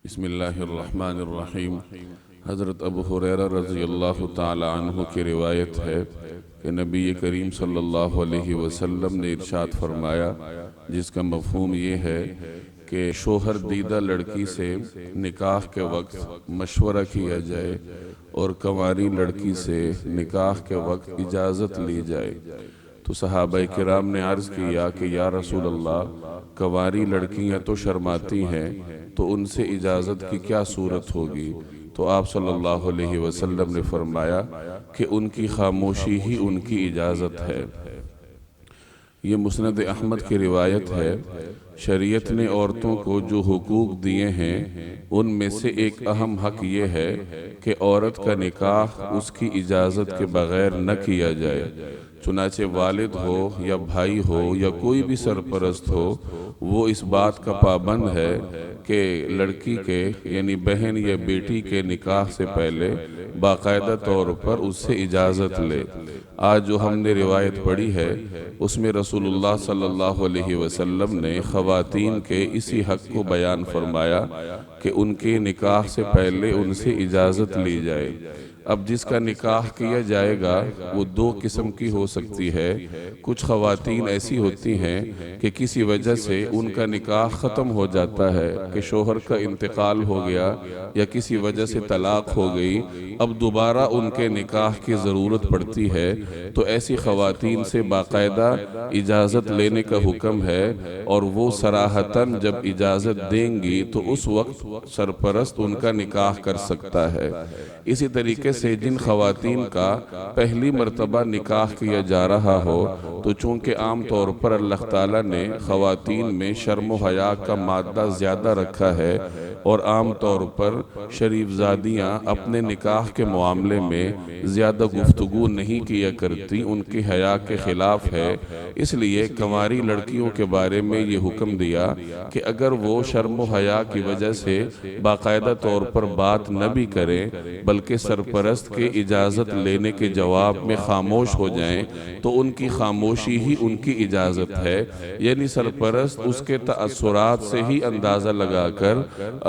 بسم اللہ الرحمن الرحیم۔ حضرت ابو ہریرہ رضی اللہ تعالی عنہ کی روایت ہے کہ نبی کریم صلی اللہ علیہ وسلم نے ارشاد فرمایا، جس کا مفہوم یہ ہے کہ شوہر دیدہ لڑکی سے نکاح کے وقت مشورہ کیا جائے اور کنواری لڑکی سے نکاح کے وقت اجازت لی جائے۔ تو صحابہ کرام نے عرض کیا کہ یا رسول اللہ، کنواری لڑکیاں تو شرماتی ہیں، تو ان سے اجازت کی کیا صورت ہوگی؟ تو آپ صلی اللہ علیہ وسلم نے فرمایا کہ ان کی خاموشی ہی ان کی اجازت ہے۔ یہ مسند احمد کی روایت ہے۔ شریعت نے عورتوں کو جو حقوق دیے ہیں ان میں سے ایک اہم حق یہ ہے کہ عورت کا نکاح اس کی اجازت کے بغیر نہ کیا جائے۔ چنانچہ والد ہو یا بھائی ہو یا کوئی بھی سرپرست ہو، وہ اس بات کا پابند ہے کہ لڑکی کے یعنی بہن یا بیٹی کے نکاح سے پہلے باقاعدہ طور پر اس سے اجازت لے۔ آج جو ہم نے روایت پڑھی ہے اس میں رسول اللہ صلی اللہ علیہ وسلم نے خواتین کے اسی حق کو بیان فرمایا کہ ان کے نکاح سے پہلے ان سے اجازت لی جائے۔ اب جس کا نکاح کیا جائے گا وہ دو قسم کی ہو سکتی ہے۔ کچھ خواتین ایسی ہوتی ہیں کہ کسی وجہ سے ان کا نکاح ختم ہو جاتا ہے کہ شوہر کا انتقال ہو گیا یا کسی وجہ سے طلاق ہو گئی، اب دوبارہ ان کے نکاح کی ضرورت پڑتی ہے، تو ایسی خواتین سے باقاعدہ اجازت لینے کا حکم ہے، اور وہ صراحتاً جب اجازت دیں گی تو اس وقت سرپرست ان کا نکاح کر سکتا ہے۔ اسی طریقے سے جن خواتین کا پہلی مرتبہ نکاح کیا جا رہا ہو، تو چونکہ عام طور پر اللہ تعالیٰ نے خواتین میں شرم و حیا کا مادہ زیادہ رکھا ہے، اور عام طور پر شریف زادیاں اپنے نکاح کے معاملے میں زیادہ گفتگو نہیں کیا کرتی، ان کی حیا کے خلاف ہے۔ اس لیے کنواری لڑکیوں کے بارے میں یہ حکم دیا کہ اگر وہ شرم و حیا کی وجہ سے باقاعدہ طور پر بات نہ بھی کریں بلکہ سرپرست کے اجازت لینے کے جواب میں خاموش ہو جائیں، تو ان کی خاموشی ہی ان کی اجازت ہے، یعنی سرپرست اس کے تأثرات سے ہی اندازہ لگا کر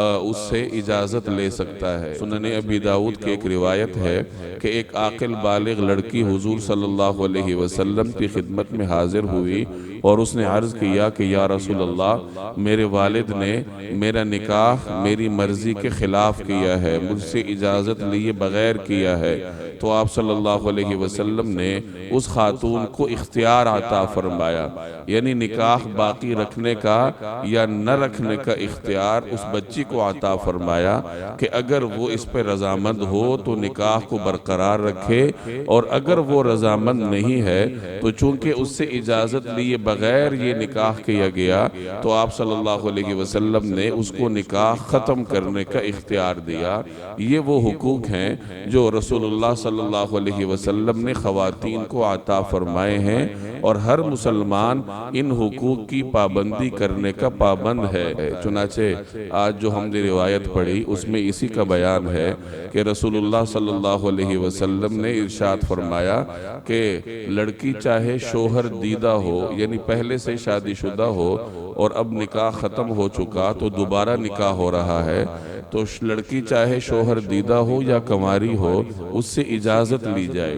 اس سے اجازت لے سکتا ہے۔ سنن ابی داؤد کی ایک روایت ہے کہ ایک عاقل بالغ لڑکی حضور صلی اللہ علیہ وسلم کی خدمت میں حاضر ہوئی اور اس نے عرض کیا کہ یا رسول اللہ، میرے والد نے میرا نکاح میری مرضی کے خلاف کیا ہے، مجھ سے اجازت لیے بغیر کیا ہے۔ تو آپ صلی اللہ علیہ وسلم نے اس خاتون کو اختیار عطا فرمایا، یعنی نکاح باقی رکھنے کا یا نہ رکھنے کا اختیار اس بچی کو عطا فرمایا کہ اگر وہ اس پہ رضامند ہو تو نکاح کو برقرار رکھے، اور اگر وہ رضامند نہیں ہے تو چونکہ اس سے اجازت لیے بغیر یہ نکاح کیا گیا، تو آپ صلی اللہ علیہ وسلم نے اس کو نکاح ختم کرنے کا اختیار دیا۔ یہ وہ حقوق ہیں جو رسول اللہ صلی اللہ علیہ وسلم نے خواتین کو عطا فرمائے ہیں، اور ہر مسلمان ان حقوق کی پابندی کرنے کا پابند ہے۔ چنانچہ آج جو ہم نے روایت پڑھی اس میں اسی کا بیان ہے کہ رسول اللہ صلی اللہ علیہ وسلم نے ارشاد فرمایا کہ لڑکی چاہے شوہر دیدہ ہو، یعنی پہلے سے شادی شدہ ہو اور اب نکاح ختم ہو چکا تو دوبارہ نکاح ہو رہا ہے، تو لڑکی چاہے شوہر دیدہ ہو یا کنواری ہو، اس سے اجازت لی جائے۔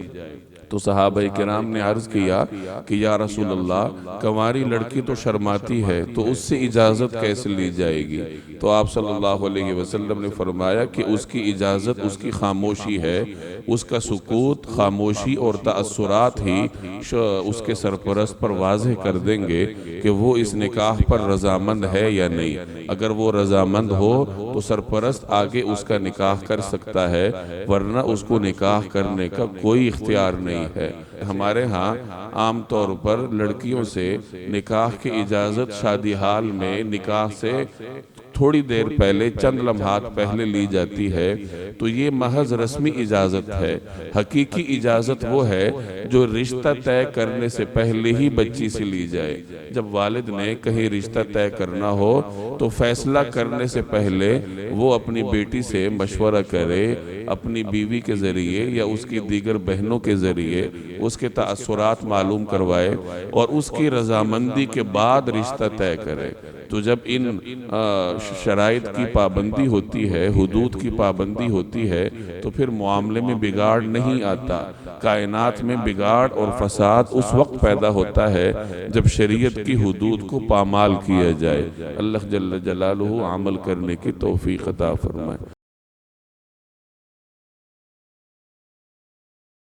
تو صحابہ کرام نے عرض کیا کہ یا رسول اللہ، کنواری لڑکی تو شرماتی ہے تو اس سے اجازت کیسے لی جائے گی؟ تو آپ صلی اللہ علیہ وسلم نے فرمایا کہ اس کی اجازت اس کی خاموشی ہے، اس کا سکوت، خاموشی اور تأثرات ہی اس کے سرپرست پر واضح کر دیں گے کہ وہ اس نکاح پر رضامند ہے یا نہیں۔ اگر وہ رضامند ہو تو سرپرست آگے اس کا نکاح کر سکتا ہے، ورنہ اس کو نکاح کرنے کا کوئی اختیار نہیں ہے۔ ہمارے ہاں عام طور پر لڑکیوں سے نکاح کی اجازت شادی حال میں نکاح سے تھوڑی دیر پہلے، چند لمحات پہلے لی جاتی ہے، تو یہ محض رسمی اجازت ہے۔ حقیقی اجازت وہ ہے جو رشتہ طے کرنے سے پہلے ہی بچی سے لی جائے۔ جب والد نے کہیں رشتہ طے کرنا ہو تو فیصلہ کرنے سے پہلے وہ اپنی بیٹی سے مشورہ کرے، اپنی بیوی کے ذریعے یا اس کی دیگر بہنوں کے ذریعے اس کے تأثرات معلوم کروائے اور اس کی رضامندی کے بعد رشتہ طے کرے۔ تو جب ان شرائط کی پابندی ہوتی ہے، حدود کی پابندی ہوتی ہے، تو پھر معاملے میں بگاڑ نہیں آتا۔ کائنات میں بگاڑ اور فساد اس وقت پیدا ہوتا ہے جب شریعت کی حدود کو پامال کیا جائے۔ اللہ جل جلالہ عمل کرنے کی توفیق عطا فرمائے۔